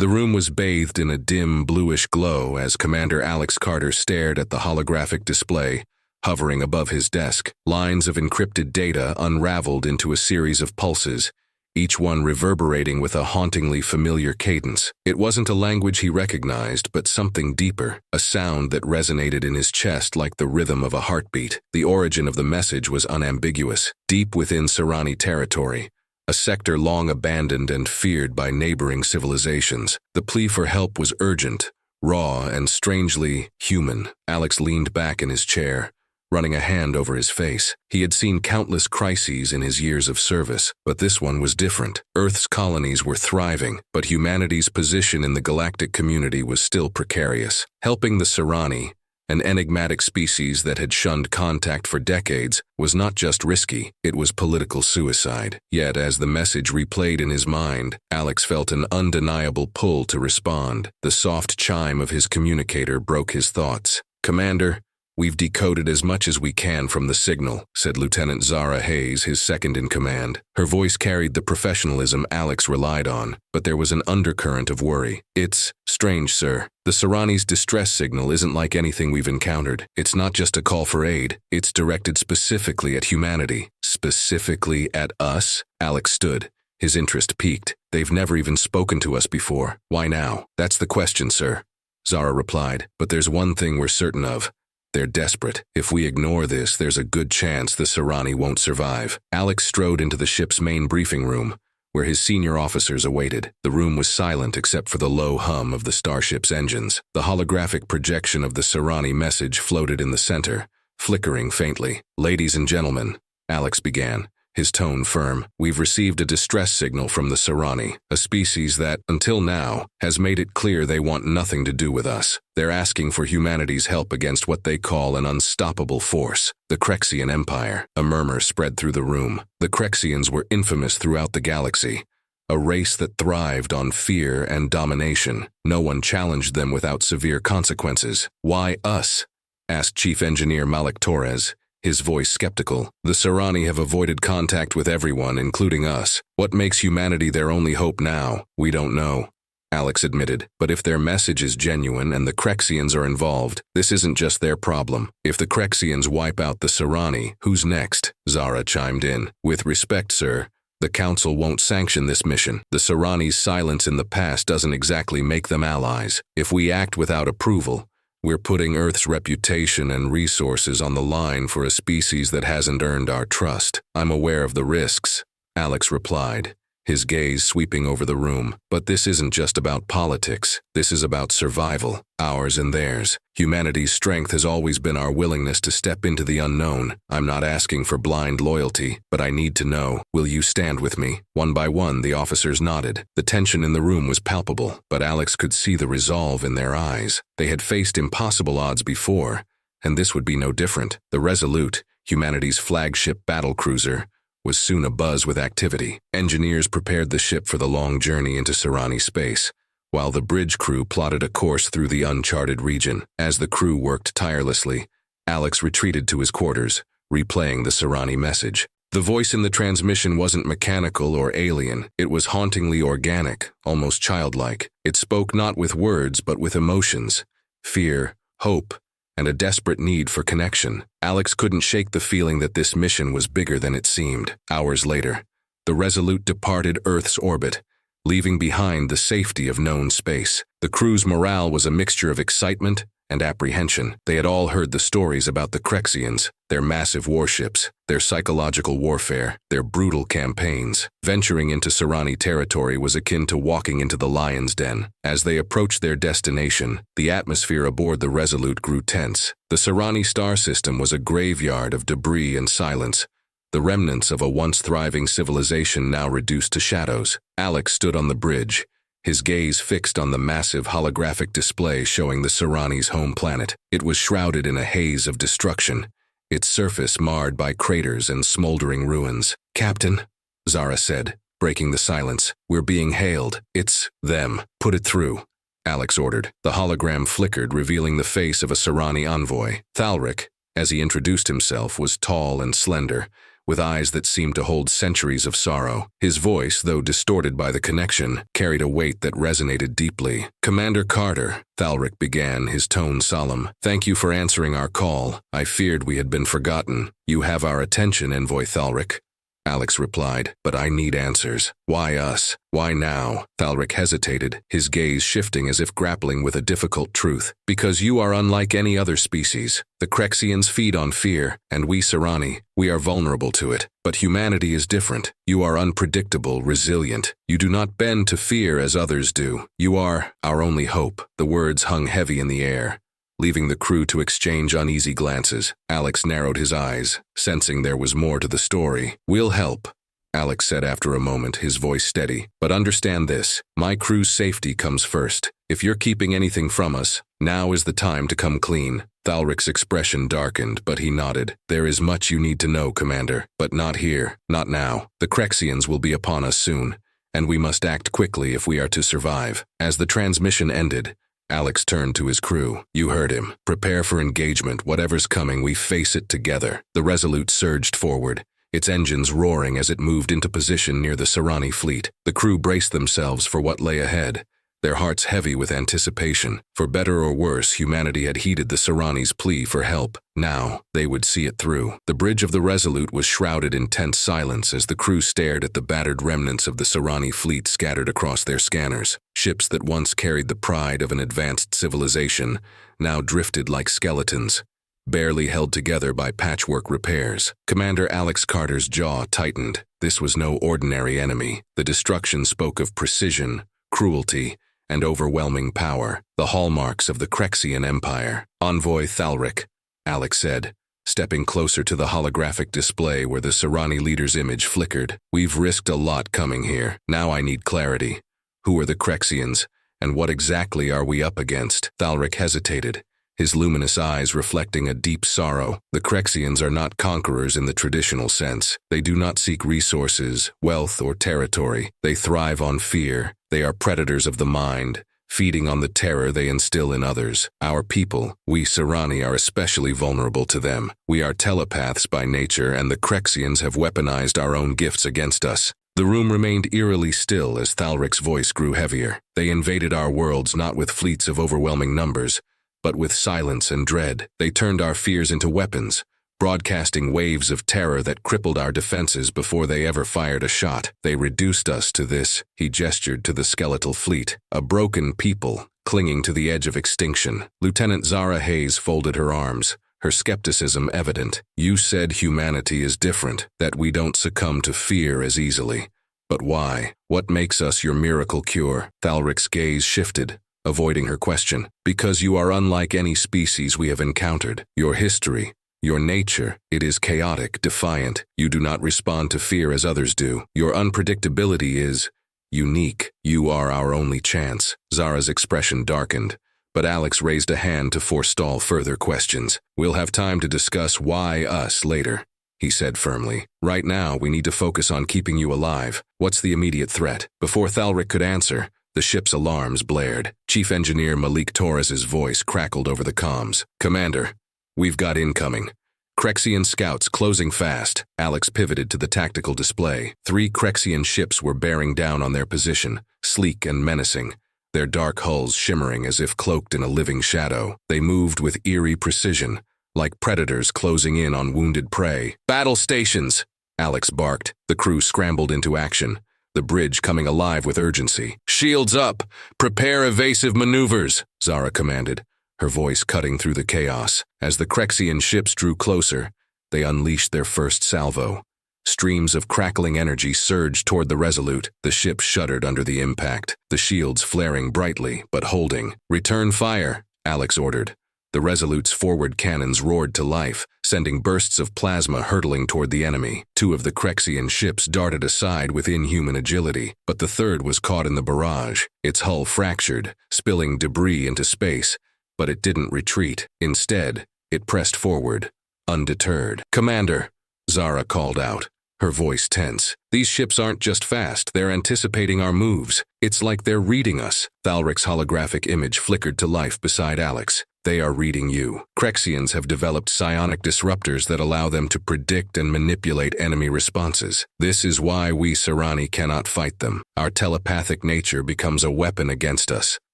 The room was bathed in a dim, bluish glow as Commander Alex Carter stared at the holographic display, hovering above his desk. Lines of encrypted data unraveled into a series of pulses, each one reverberating with a hauntingly familiar cadence. It wasn't a language he recognized, but something deeper, a sound that resonated in his chest like the rhythm of a heartbeat. The origin of the message was unambiguous, deep within Serrani territory, a sector long abandoned and feared by neighboring civilizations. The plea for help was urgent, raw, and strangely human. Alex leaned back in his chair, running a hand over his face. He had seen countless crises in his years of service, but this one was different. Earth's colonies were thriving, but humanity's position in the galactic community was still precarious. Helping the Serrani, an enigmatic species that had shunned contact for decades, was not just risky, it was political suicide. Yet, as the message replayed in his mind, Alex felt an undeniable pull to respond. The soft chime of his communicator broke his thoughts. "Commander, we've decoded as much as we can from the signal," said Lieutenant Zara Hayes, his second-in-command. Her voice carried the professionalism Alex relied on, but there was an undercurrent of worry. "It's strange, sir. The Serrani's distress signal isn't like anything we've encountered. It's not just a call for aid. It's directed specifically at humanity." "Specifically at us?" Alex stood, his interest piqued. "They've never even spoken to us before. Why now?" "That's the question, sir," Zara replied. "But there's one thing we're certain of. They're desperate. If we ignore this, there's a good chance the Serrani won't survive." Alex strode into the ship's main briefing room, where his senior officers awaited. The room was silent except for the low hum of the starship's engines. The holographic projection of the Serrani message floated in the center, flickering faintly. "Ladies and gentlemen," Alex began, his tone firm, "we've received a distress signal from the Serrani, a species that, until now, has made it clear they want nothing to do with us. They're asking for humanity's help against what they call an unstoppable force, the Krexian Empire." A murmur spread through the room. The Krexians were infamous throughout the galaxy, a race that thrived on fear and domination. No one challenged them without severe consequences. "Why us?" asked Chief Engineer Malik Torres, his voice skeptical. "The Serrani have avoided contact with everyone, including us. What makes humanity their only hope now? We don't know," Alex admitted. "But if their message is genuine and the Krexians are involved, this isn't just their problem. If the Krexians wipe out the Serrani, who's next?" Zara chimed in. "With respect, sir, the Council won't sanction this mission. The Serrani's silence in the past doesn't exactly make them allies. If we act without approval, we're putting Earth's reputation and resources on the line for a species that hasn't earned our trust." "I'm aware of the risks," Alex replied, his gaze sweeping over the room. "But this isn't just about politics. This is about survival, ours and theirs. Humanity's strength has always been our willingness to step into the unknown. I'm not asking for blind loyalty, but I need to know. Will you stand with me?" One by one, the officers nodded. The tension in the room was palpable, but Alex could see the resolve in their eyes. They had faced impossible odds before, and this would be no different. The Resolute, humanity's flagship battlecruiser, was soon abuzz with activity. Engineers prepared the ship for the long journey into Serrani space, while the bridge crew plotted a course through the uncharted region. As the crew worked tirelessly, Alex retreated to his quarters, replaying the Serrani message. The voice in the transmission wasn't mechanical or alien. It was hauntingly organic, almost childlike. It spoke not with words but with emotions, fear, hope, and a desperate need for connection. Alex couldn't shake the feeling that this mission was bigger than it seemed. Hours later, the Resolute departed Earth's orbit, leaving behind the safety of known space. The crew's morale was a mixture of excitement and apprehension. They had all heard the stories about the Krexians, their massive warships, their psychological warfare, their brutal campaigns. Venturing into Serrani territory was akin to walking into the lion's den. As they approached their destination, the atmosphere aboard the Resolute grew tense. The Serrani star system was a graveyard of debris and silence, the remnants of a once thriving civilization now reduced to shadows. Alex stood on the bridge, his gaze fixed on the massive holographic display showing the Serrani's home planet. It was shrouded in a haze of destruction, its surface marred by craters and smoldering ruins. "Captain," Zara said, breaking the silence, "we're being hailed." "It's them. Put it through," Alex ordered. The hologram flickered, revealing the face of a Serrani envoy. Thalric, as he introduced himself, was tall and slender, with eyes that seemed to hold centuries of sorrow. His voice, though distorted by the connection, carried a weight that resonated deeply. "Commander Carter," Thalric began, his tone solemn. "Thank you for answering our call. I feared we had been forgotten. You have our attention, Envoy Thalric." Alex replied, "But I need answers. Why us? Why now?" Thalric hesitated, his gaze shifting as if grappling with a difficult truth. "Because you are unlike any other species. The Krexians feed on fear, and we Serrani, we are vulnerable to it. But humanity is different. You are unpredictable, resilient. You do not bend to fear as others do. You are our only hope." The words hung heavy in the air, leaving the crew to exchange uneasy glances. Alex narrowed his eyes, sensing there was more to the story. "We'll help," Alex said after a moment, his voice steady. "But understand this, my crew's safety comes first. If you're keeping anything from us, now is the time to come clean." Thalric's expression darkened, but he nodded. "There is much you need to know, Commander, but not here, not now. The Krexians will be upon us soon, and we must act quickly if we are to survive." As the transmission ended, Alex turned to his crew. "You heard him. Prepare for engagement. Whatever's coming, we face it together." The Resolute surged forward, its engines roaring as it moved into position near the Serrani fleet. The crew braced themselves for what lay ahead, their hearts heavy with anticipation. For better or worse, humanity had heeded the Serrani's plea for help. Now, they would see it through. The bridge of the Resolute was shrouded in tense silence as the crew stared at the battered remnants of the Serrani fleet scattered across their scanners. Ships that once carried the pride of an advanced civilization now drifted like skeletons, barely held together by patchwork repairs. Commander Alex Carter's jaw tightened. This was no ordinary enemy. The destruction spoke of precision, cruelty, and overwhelming power, the hallmarks of the Krexian Empire. "Envoy Thalric," Alex said, stepping closer to the holographic display where the Serrani leader's image flickered. "We've risked a lot coming here. Now I need clarity. Who are the Krexians, and what exactly are we up against?" Thalric hesitated, his luminous eyes reflecting a deep sorrow. "The Krexians are not conquerors in the traditional sense. They do not seek resources, wealth, or territory. They thrive on fear. They are predators of the mind, feeding on the terror they instill in others. Our people, we Serrani, are especially vulnerable to them. We are telepaths by nature, and the Krexians have weaponized our own gifts against us." The room remained eerily still as Thalric's voice grew heavier. "They invaded our worlds not with fleets of overwhelming numbers, but with silence and dread. They turned our fears into weapons, broadcasting waves of terror that crippled our defenses before they ever fired a shot. They reduced us to this," he gestured to the skeletal fleet, "a broken people, clinging to the edge of extinction." Lieutenant Zara Hayes folded her arms, her skepticism evident. "You said humanity is different, that we don't succumb to fear as easily. But why? What makes us your miracle cure?" Thalric's gaze shifted, avoiding her question. "Because you are unlike any species we have encountered. Your history, your nature, it is chaotic, defiant. You do not respond to fear as others do. Your unpredictability is unique. You are our only chance." Zara's expression darkened, but Alex raised a hand to forestall further questions. "We'll have time to discuss why us later," he said firmly. "Right now, we need to focus on keeping you alive. What's the immediate threat?" Before Thalric could answer, the ship's alarms blared. Chief Engineer Malik Torres's voice crackled over the comms. "Commander, we've got incoming. Krexian scouts closing fast." Alex pivoted to the tactical display. 3 Krexian ships were bearing down on their position, sleek and menacing, their dark hulls shimmering as if cloaked in a living shadow. They moved with eerie precision, like predators closing in on wounded prey. "Battle stations!" Alex barked. The crew scrambled into action, the bridge coming alive with urgency. "Shields up! Prepare evasive maneuvers!" Zara commanded, her voice cutting through the chaos. As the Krexian ships drew closer, they unleashed their first salvo. Streams of crackling energy surged toward the Resolute. The ship shuddered under the impact, the shields flaring brightly but holding. "Return fire," Alex ordered. The Resolute's forward cannons roared to life, sending bursts of plasma hurtling toward the enemy. 2 of the Krexian ships darted aside with inhuman agility, but the third was caught in the barrage. Its hull fractured, spilling debris into space, but it didn't retreat. Instead, it pressed forward, undeterred. "Commander," Zara called out, her voice tense. These ships aren't just fast, they're anticipating our moves. It's like they're reading us. Thalric's holographic image flickered to life beside Alex. They are reading you. Krexians have developed psionic disruptors that allow them to predict and manipulate enemy responses. This is why we Serrani cannot fight them. Our telepathic nature becomes a weapon against us.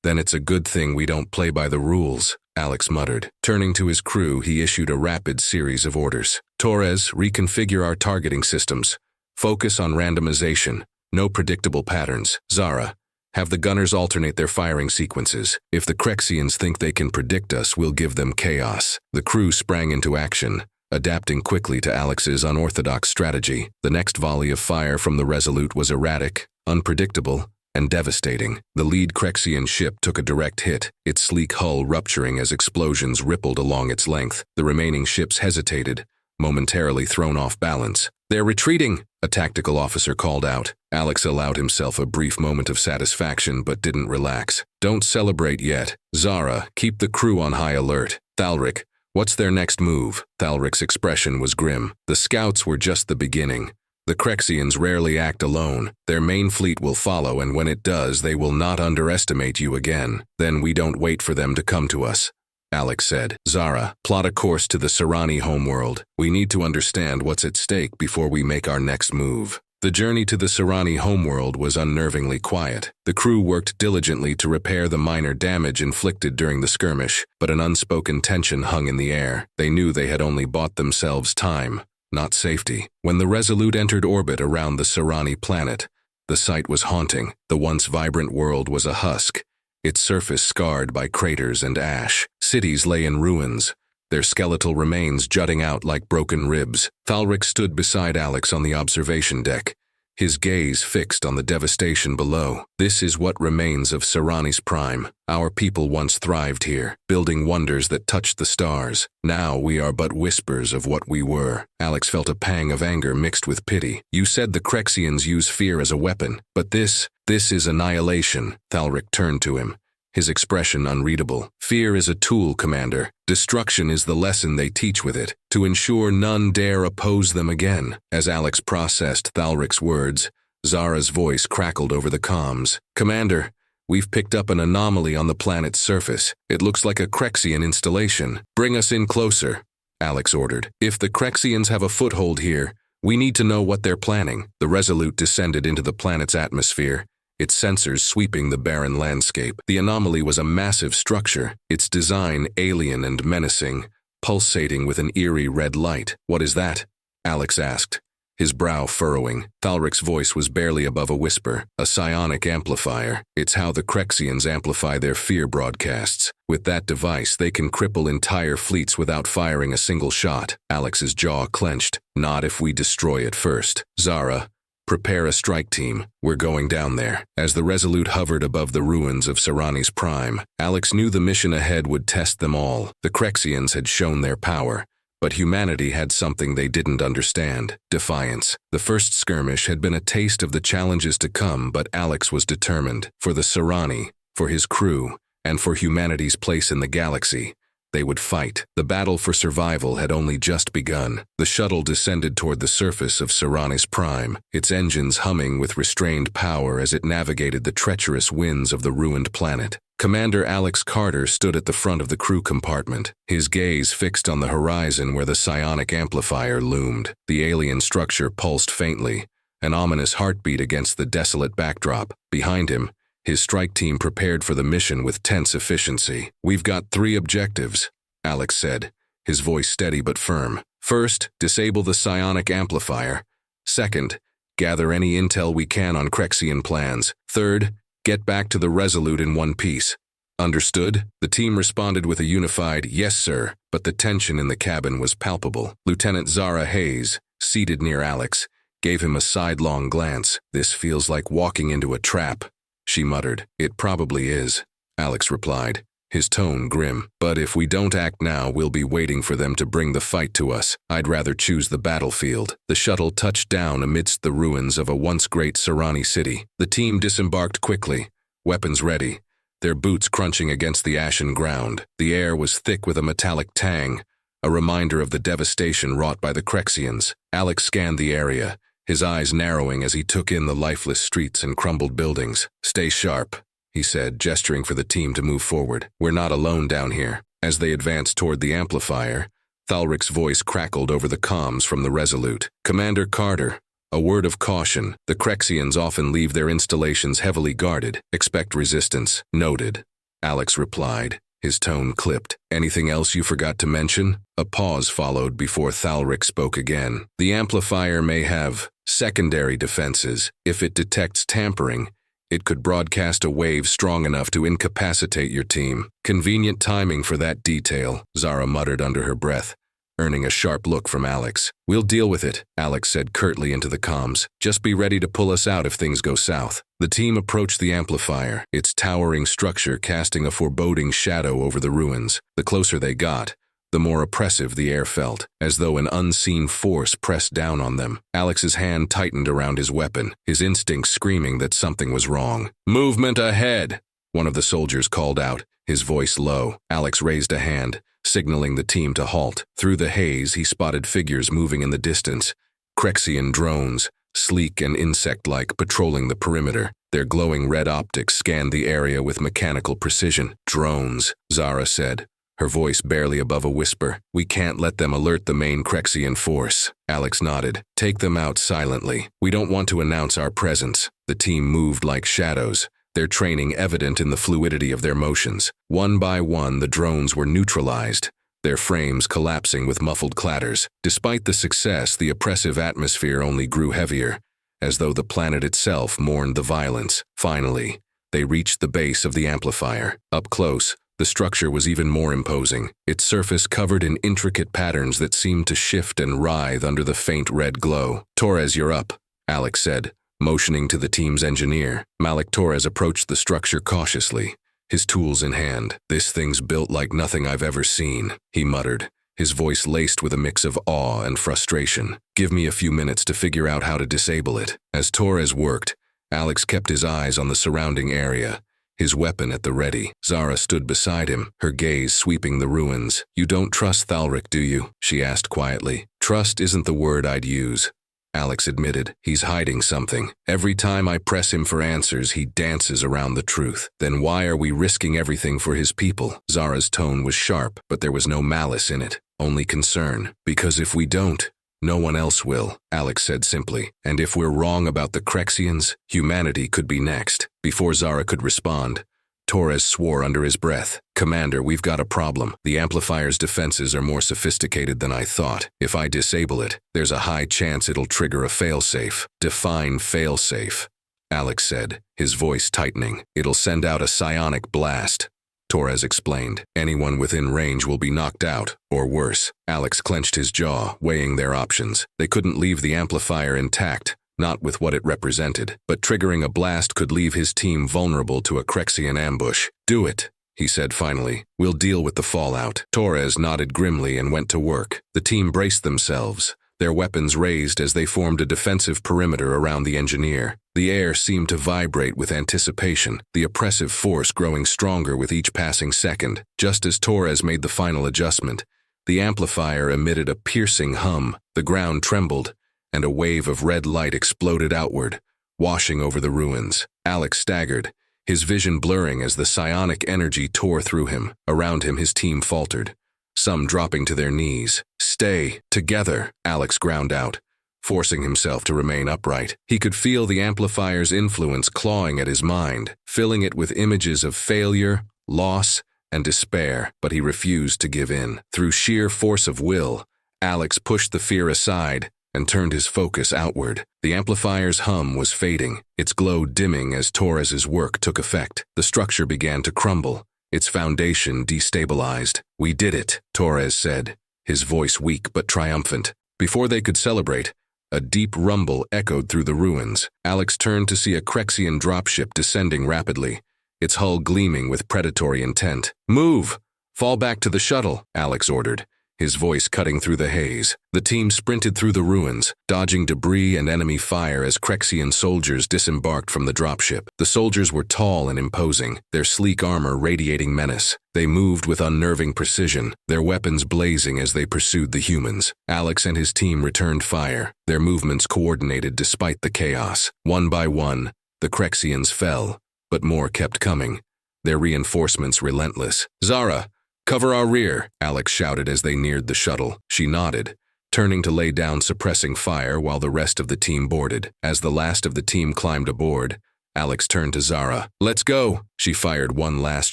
Then it's a good thing we don't play by the rules, Alex muttered. Turning to his crew, he issued a rapid series of orders. Torres, reconfigure our targeting systems. Focus on randomization. No predictable patterns. Zara, have the gunners alternate their firing sequences. If the Krexians think they can predict us, we'll give them chaos. The crew sprang into action, adapting quickly to Alex's unorthodox strategy. The next volley of fire from the Resolute was erratic, unpredictable, and devastating. The lead Krexian ship took a direct hit, its sleek hull rupturing as explosions rippled along its length. The remaining ships hesitated, momentarily thrown off balance. "They're retreating," a tactical officer called out. Alex allowed himself a brief moment of satisfaction but didn't relax. "Don't celebrate yet. Zara, keep the crew on high alert. Thalric, what's their next move?" Thalric's expression was grim. "The scouts were just the beginning. The Krexians rarely act alone. Their main fleet will follow, and when it does, they will not underestimate you again. Then we don't wait for them to come to us," Alex said. "Zara, plot a course to the Serrani homeworld. We need to understand what's at stake before we make our next move." The journey to the Serrani homeworld was unnervingly quiet. The crew worked diligently to repair the minor damage inflicted during the skirmish, but an unspoken tension hung in the air. They knew they had only bought themselves time, not safety. When the Resolute entered orbit around the Serrani planet, the sight was haunting. The once vibrant world was a husk, its surface scarred by craters and ash. Cities lay in ruins, their skeletal remains jutting out like broken ribs. Thalric stood beside Alex on the observation deck, his gaze fixed on the devastation below. "This is what remains of Serrani's prime. Our people once thrived here, building wonders that touched the stars. Now we are but whispers of what we were." Alex felt a pang of anger mixed with pity. "You said the Krexians use fear as a weapon, but this is annihilation." Thalric turned to him, his expression unreadable. "Fear is a tool, Commander. Destruction is the lesson they teach with it, to ensure none dare oppose them again." As Alex processed Thalric's words, Zara's voice crackled over the comms. "Commander, we've picked up an anomaly on the planet's surface. It looks like a Krexian installation. Bring us in closer," Alex ordered. "If the Krexians have a foothold here, we need to know what they're planning." The Resolute descended into the planet's atmosphere, its sensors sweeping the barren landscape. The anomaly was a massive structure, its design alien and menacing, pulsating with an eerie red light. "What is that?" Alex asked, his brow furrowing. Thalric's voice was barely above a whisper. "A psionic amplifier. It's how the Krexians amplify their fear broadcasts. With that device, they can cripple entire fleets without firing a single shot." Alex's jaw clenched. "Not if we destroy it first. Zara, prepare a strike team. We're going down there." As the Resolute hovered above the ruins of Serrani's prime, Alex knew the mission ahead would test them all. The Krexians had shown their power, but humanity had something they didn't understand: defiance. The first skirmish had been a taste of the challenges to come, but Alex was determined. For the Serrani, for his crew, and for humanity's place in the galaxy, they would fight. The battle for survival had only just begun. The shuttle descended toward the surface of Serrani's prime, its engines humming with restrained power as it navigated the treacherous winds of the ruined planet. Commander Alex Carter stood at the front of the crew compartment, his gaze fixed on the horizon where the psionic amplifier loomed. The alien structure pulsed faintly, an ominous heartbeat against the desolate backdrop. Behind him, his strike team prepared for the mission with tense efficiency. "We've got 3 objectives," Alex said, his voice steady but firm. "First, disable the psionic amplifier. Second, gather any intel we can on Krexian plans. Third, get back to the Resolute in one piece." "Understood?" The team responded with a unified, "Yes, sir," but the tension in the cabin was palpable. Lieutenant Zara Hayes, seated near Alex, gave him a sidelong glance. "This feels like walking into a trap," she muttered. "It probably is," Alex replied, his tone grim. "But if we don't act now, we'll be waiting for them to bring the fight to us. I'd rather choose the battlefield." The shuttle touched down amidst the ruins of a once great Serrani city. The team disembarked quickly, weapons ready, their boots crunching against the ashen ground. The air was thick with a metallic tang, a reminder of the devastation wrought by the Krexians. Alex scanned the area, his eyes narrowing as he took in the lifeless streets and crumbled buildings. "Stay sharp," he said, gesturing for the team to move forward. "We're not alone down here." As they advanced toward the amplifier, Thalric's voice crackled over the comms from the Resolute. "Commander Carter, a word of caution. The Krexians often leave their installations heavily guarded. Expect resistance." "Noted," Alex replied, his tone clipped. "Anything else you forgot to mention?" A pause followed before Thalric spoke again. "The amplifier may have secondary defenses. If it detects tampering, it could broadcast a wave strong enough to incapacitate your team." "Convenient timing for that detail," Zara muttered under her breath, earning a sharp look from Alex. "We'll deal with it," Alex said curtly into the comms. "Just be ready to pull us out if things go south." The team approached the amplifier, its towering structure casting a foreboding shadow over the ruins. The closer they got, the more oppressive the air felt, as though an unseen force pressed down on them. Alex's hand tightened around his weapon, his instincts screaming that something was wrong. "Movement ahead!" one of the soldiers called out, his voice low. Alex raised a hand, signaling the team to halt. Through the haze, he spotted figures moving in the distance. Krexian drones, sleek and insect-like, patrolling the perimeter. Their glowing red optics scanned the area with mechanical precision. "Drones," Zara said, her voice barely above a whisper. "We can't let them alert the main Krexian force." Alex nodded. "Take them out silently. We don't want to announce our presence." The team moved like shadows, their training evident in the fluidity of their motions. One by one, the drones were neutralized, their frames collapsing with muffled clatters. Despite the success, the oppressive atmosphere only grew heavier, as though the planet itself mourned the violence. Finally, they reached the base of the amplifier. Up close, the structure was even more imposing, its surface covered in intricate patterns that seemed to shift and writhe under the faint red glow. "Torres, you're up," Alex said, motioning to the team's engineer. Malik Torres approached the structure cautiously, his tools in hand. "This thing's built like nothing I've ever seen," he muttered, his voice laced with a mix of awe and frustration. "Give me a few minutes to figure out how to disable it." As Torres worked, Alex kept his eyes on the surrounding area, his weapon at the ready. Zara stood beside him, her gaze sweeping the ruins. "You don't trust Thalric, do you?" she asked quietly. "Trust isn't the word I'd use," Alex admitted. "He's hiding something. Every time I press him for answers, he dances around the truth. Then why are we risking everything for his people?" Zara's tone was sharp, but there was no malice in it, only concern. "Because if we don't, no one else will," Alex said simply. "And if we're wrong about the Krexians, humanity could be next." Before Zara could respond, Torres swore under his breath. "Commander, we've got a problem. The amplifier's defenses are more sophisticated than I thought. If I disable it, there's a high chance it'll trigger a failsafe." "Define failsafe," Alex said, his voice tightening. "It'll send out a psionic blast," Torres explained. "Anyone within range will be knocked out, or worse." Alex clenched his jaw, weighing their options. They couldn't leave the amplifier intact, not with what it represented, but triggering a blast could leave his team vulnerable to a Krexian ambush. "Do it," he said finally. "We'll deal with the fallout." Torres nodded grimly and went to work. The team braced themselves, their weapons raised as they formed a defensive perimeter around the engineer. The air seemed to vibrate with anticipation, the oppressive force growing stronger with each passing second. Just as Torres made the final adjustment, the amplifier emitted a piercing hum, the ground trembled, and a wave of red light exploded outward, washing over the ruins. Alex staggered, his vision blurring as the psionic energy tore through him. Around him, his team faltered, some dropping to their knees. "Stay together," Alex ground out, forcing himself to remain upright. He could feel the amplifier's influence clawing at his mind, filling it with images of failure, loss, and despair, but he refused to give in. Through sheer force of will, Alex pushed the fear aside and turned his focus outward. The amplifier's hum was fading, its glow dimming as Torres's work took effect. The structure began to crumble, its foundation destabilized. "We did it," Torres said, his voice weak but triumphant. Before they could celebrate, a deep rumble echoed through the ruins. Alex turned to see a Krexian dropship descending rapidly, its hull gleaming with predatory intent. "Move! Fall back to the shuttle," Alex ordered, his voice cutting through the haze. The team sprinted through the ruins, dodging debris and enemy fire as Krexian soldiers disembarked from the dropship. The soldiers were tall and imposing, their sleek armor radiating menace. They moved with unnerving precision, their weapons blazing as they pursued the humans. Alex and his team returned fire, their movements coordinated despite the chaos. One by one, the Krexians fell, but more kept coming, their reinforcements relentless. "Zara, cover our rear," Alex shouted as they neared the shuttle. She nodded, turning to lay down suppressing fire while the rest of the team boarded. As the last of the team climbed aboard, Alex turned to Zara. "Let's go!" She fired one last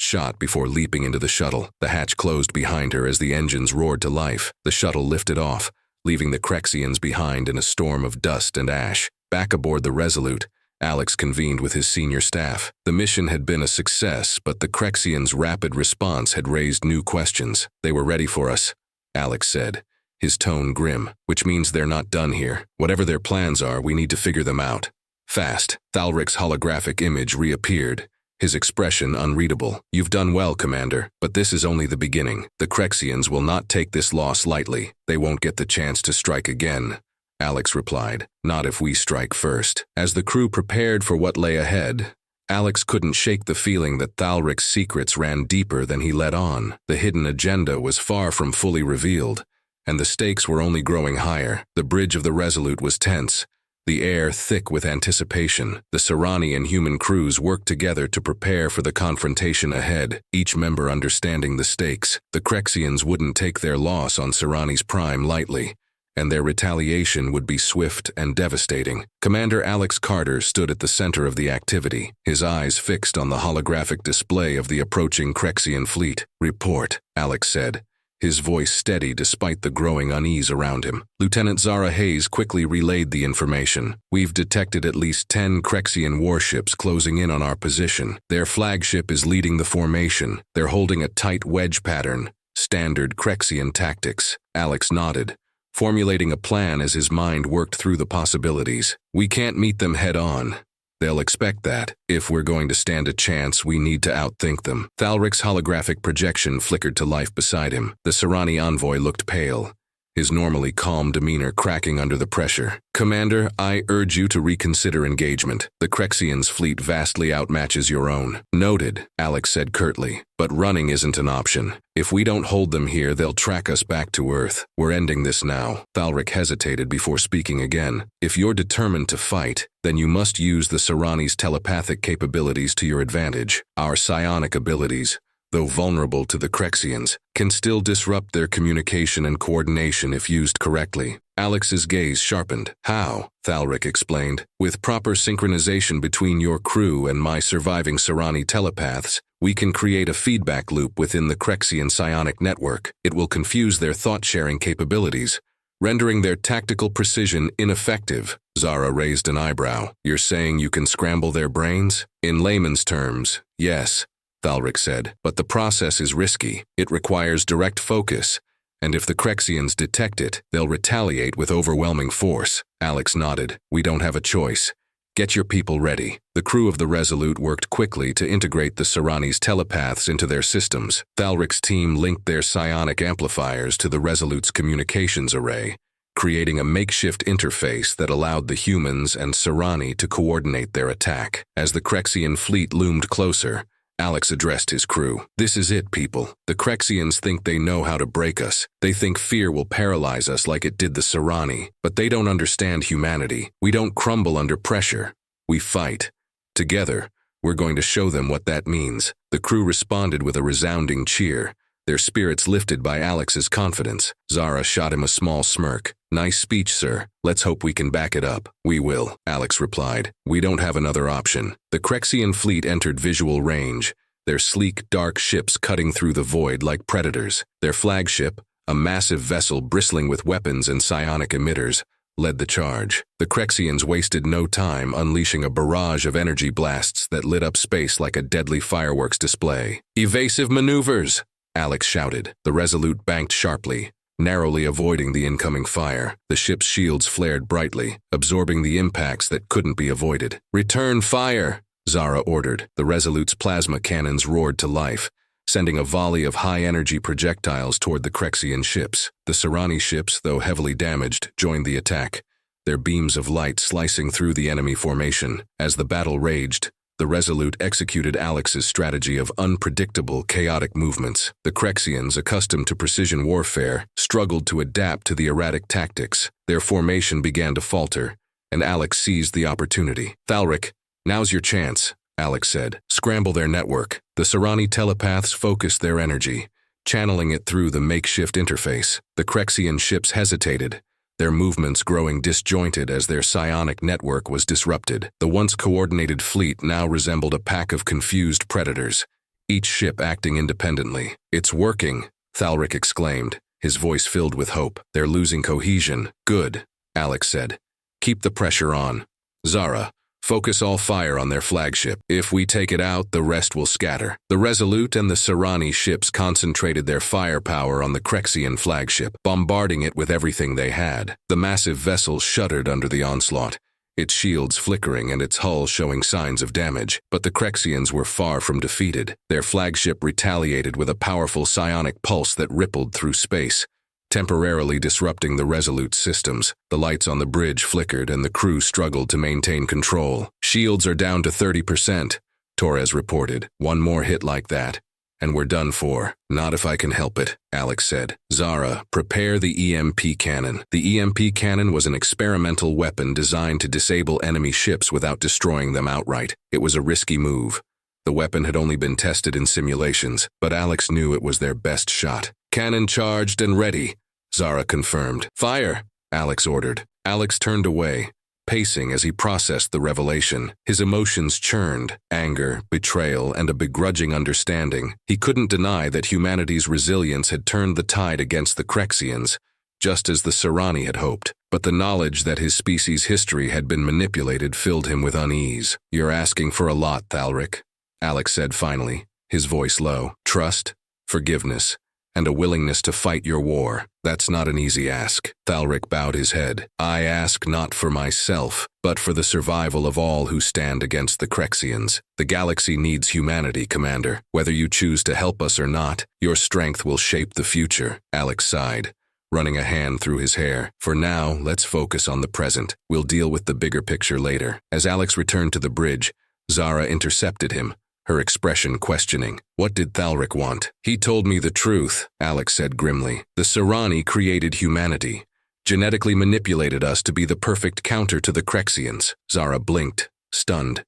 shot before leaping into the shuttle. The hatch closed behind her as the engines roared to life. The shuttle lifted off, leaving the Krexians behind in a storm of dust and ash. Back aboard the Resolute, Alex convened with his senior staff. The mission had been a success, but the Krexians' rapid response had raised new questions. "They were ready for us," Alex said, his tone grim, "which means they're not done here. Whatever their plans are, we need to figure them out. Fast." Thalric's holographic image reappeared, his expression unreadable. "You've done well, Commander, but this is only the beginning. The Krexians will not take this loss lightly. They won't get the chance to strike again," Alex replied. "Not if we strike first." As the crew prepared for what lay ahead, Alex couldn't shake the feeling that Thalric's secrets ran deeper than he let on. The hidden agenda was far from fully revealed, and the stakes were only growing higher. The bridge of the Resolute was tense, the air thick with anticipation. The Serrani and human crews worked together to prepare for the confrontation ahead, each member understanding the stakes. The Krexians wouldn't take their loss on Serrani's prime lightly, and their retaliation would be swift and devastating. Commander Alex Carter stood at the center of the activity, his eyes fixed on the holographic display of the approaching Krexian fleet. "Report," Alex said, his voice steady despite the growing unease around him. Lieutenant Zara Hayes quickly relayed the information. "We've detected at least 10 Krexian warships closing in on our position. Their flagship is leading the formation. They're holding a tight wedge pattern, standard Krexian tactics." Alex nodded, formulating a plan as his mind worked through the possibilities. "We can't meet them head-on. They'll expect that. If we're going to stand a chance, we need to outthink them." Thalric's holographic projection flickered to life beside him. The Serrani envoy looked pale, his normally calm demeanor cracking under the pressure. "Commander, I urge you to reconsider engagement. The Krexians' fleet vastly outmatches your own." "Noted," Alex said curtly, "but running isn't an option. If we don't hold them here, they'll track us back to Earth. We're ending this now." Thalric hesitated before speaking again. "If you're determined to fight, then you must use the Serrani's telepathic capabilities to your advantage. Our psionic abilities, though vulnerable to the Krexians, can still disrupt their communication and coordination if used correctly." Alex's gaze sharpened. "How?" Thalric explained. "With proper synchronization between your crew and my surviving Serrani telepaths, we can create a feedback loop within the Krexian psionic network. It will confuse their thought-sharing capabilities, rendering their tactical precision ineffective." Zara raised an eyebrow. "You're saying you can scramble their brains?" "In layman's terms, yes," Thalric said, "but the process is risky. It requires direct focus, and if the Krexians detect it, they'll retaliate with overwhelming force." Alex nodded. "We don't have a choice. Get your people ready." The crew of the Resolute worked quickly to integrate the Serrani's telepaths into their systems. Thalric's team linked their psionic amplifiers to the Resolute's communications array, creating a makeshift interface that allowed the humans and Serrani to coordinate their attack. As the Krexian fleet loomed closer, Alex addressed his crew. "This is it, people. The Krexians think they know how to break us. They think fear will paralyze us like it did the Serrani. But they don't understand humanity. We don't crumble under pressure. We fight. Together, we're going to show them what that means." The crew responded with a resounding cheer, their spirits lifted by Alex's confidence. Zara shot him a small smirk. "Nice speech, sir. Let's hope we can back it up." "We will," Alex replied. "We don't have another option." The Krexian fleet entered visual range, their sleek, dark ships cutting through the void like predators. Their flagship, a massive vessel bristling with weapons and psionic emitters, led the charge. The Krexians wasted no time unleashing a barrage of energy blasts that lit up space like a deadly fireworks display. "Evasive maneuvers!" Alex shouted. The Resolute banked sharply, narrowly avoiding the incoming fire. The ship's shields flared brightly, absorbing the impacts that couldn't be avoided. "Return fire!" Zara ordered. The Resolute's plasma cannons roared to life, sending a volley of high-energy projectiles toward the Krexian ships. The Serrani ships, though heavily damaged, joined the attack, their beams of light slicing through the enemy formation. As the battle raged, the Resolute executed Alex's strategy of unpredictable, chaotic movements. The Krexians, accustomed to precision warfare, struggled to adapt to the erratic tactics. Their formation began to falter, and Alex seized the opportunity. "Thalric, now's your chance," Alex said. "Scramble their network." The Serrani telepaths focused their energy, channeling it through the makeshift interface. The Krexian ships hesitated, their movements growing disjointed as their psionic network was disrupted. The once coordinated fleet now resembled a pack of confused predators, each ship acting independently. "It's working," Thalric exclaimed, his voice filled with hope. "They're losing cohesion." "Good," Alex said. "Keep the pressure on. Zara, focus all fire on their flagship. If we take it out, the rest will scatter." The Resolute and the Serrani ships concentrated their firepower on the Krexian flagship, bombarding it with everything they had. The massive vessel shuddered under the onslaught, its shields flickering and its hull showing signs of damage. But the Krexians were far from defeated. Their flagship retaliated with a powerful psionic pulse that rippled through space, temporarily disrupting the Resolute systems. The lights on the bridge flickered and the crew struggled to maintain control. "Shields are down to 30%, Torres reported. "One more hit like that, and we're done for." "Not if I can help it," Alex said. "Zara, prepare the EMP cannon." The EMP cannon was an experimental weapon designed to disable enemy ships without destroying them outright. It was a risky move. The weapon had only been tested in simulations, but Alex knew it was their best shot. "Cannon charged and ready," Zara confirmed. "Fire," Alex ordered. Alex turned away, pacing as he processed the revelation. His emotions churned: anger, betrayal, and a begrudging understanding. He couldn't deny that humanity's resilience had turned the tide against the Krexians, just as the Serrani had hoped. But the knowledge that his species' history had been manipulated filled him with unease. "You're asking for a lot, Thalric," Alex said finally, his voice low. "Trust, forgiveness, and a willingness to fight your war. That's not an easy ask." Thalric bowed his head. "I ask not for myself, but for the survival of all who stand against the Krexians. The galaxy needs humanity, Commander. Whether you choose to help us or not, your strength will shape the future." Alex sighed, running a hand through his hair. "For now, let's focus on the present. We'll deal with the bigger picture later." As Alex returned to the bridge, Zara intercepted him, her expression questioning. "What did Thalric want?" "He told me the truth," Alex said grimly. "The Serrani created humanity, genetically manipulated us to be the perfect counter to the Krexians." Zara blinked, stunned.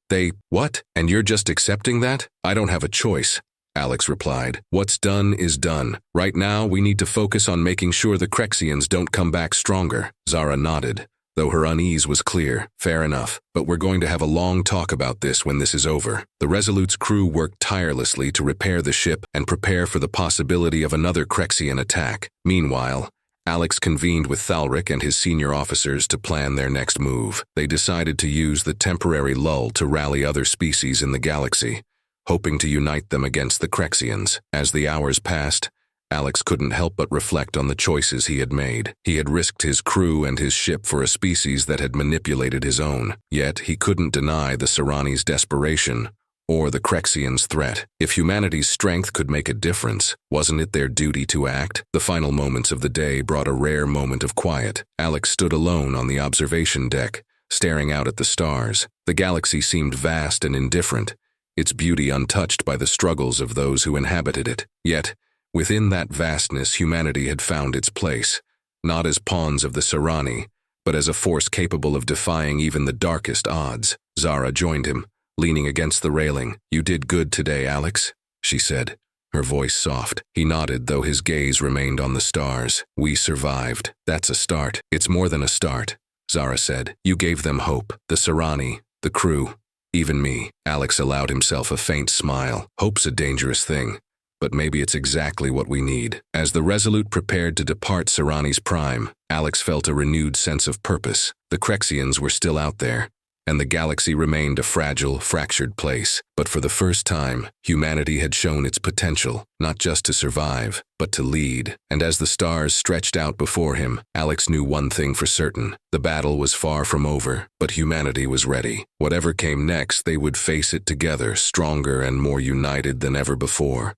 What? And you're just accepting that?" "I don't have a choice," Alex replied. "What's done is done. Right now, we need to focus on making sure the Krexians don't come back stronger." Zara nodded, though her unease was clear. "Fair enough, but we're going to have a long talk about this when this is over." The Resolute's crew worked tirelessly to repair the ship and prepare for the possibility of another Krexian attack. Meanwhile, Alex convened with Thalric and his senior officers to plan their next move. They decided to use the temporary lull to rally other species in the galaxy, hoping to unite them against the Krexians. As the hours passed, Alex couldn't help but reflect on the choices he had made. He had risked his crew and his ship for a species that had manipulated his own. Yet he couldn't deny the Serrani's desperation or the Krexians' threat. If humanity's strength could make a difference, wasn't it their duty to act? The final moments of the day brought a rare moment of quiet. Alex stood alone on the observation deck, staring out at the stars. The galaxy seemed vast and indifferent, its beauty untouched by the struggles of those who inhabited it. Yet, within that vastness, humanity had found its place, not as pawns of the Serrani, but as a force capable of defying even the darkest odds. Zara joined him, leaning against the railing. "You did good today, Alex," she said, her voice soft. He nodded, though his gaze remained on the stars. "We survived. That's a start." "It's more than a start," Zara said. "You gave them hope. The Serrani, the crew, even me." Alex allowed himself a faint smile. "Hope's a dangerous thing, but maybe it's exactly what we need." As the Resolute prepared to depart Serrani's prime, Alex felt a renewed sense of purpose. The Krexians were still out there, and the galaxy remained a fragile, fractured place. But for the first time, humanity had shown its potential, not just to survive, but to lead. And as the stars stretched out before him, Alex knew one thing for certain: the battle was far from over, but humanity was ready. Whatever came next, they would face it together, stronger and more united than ever before.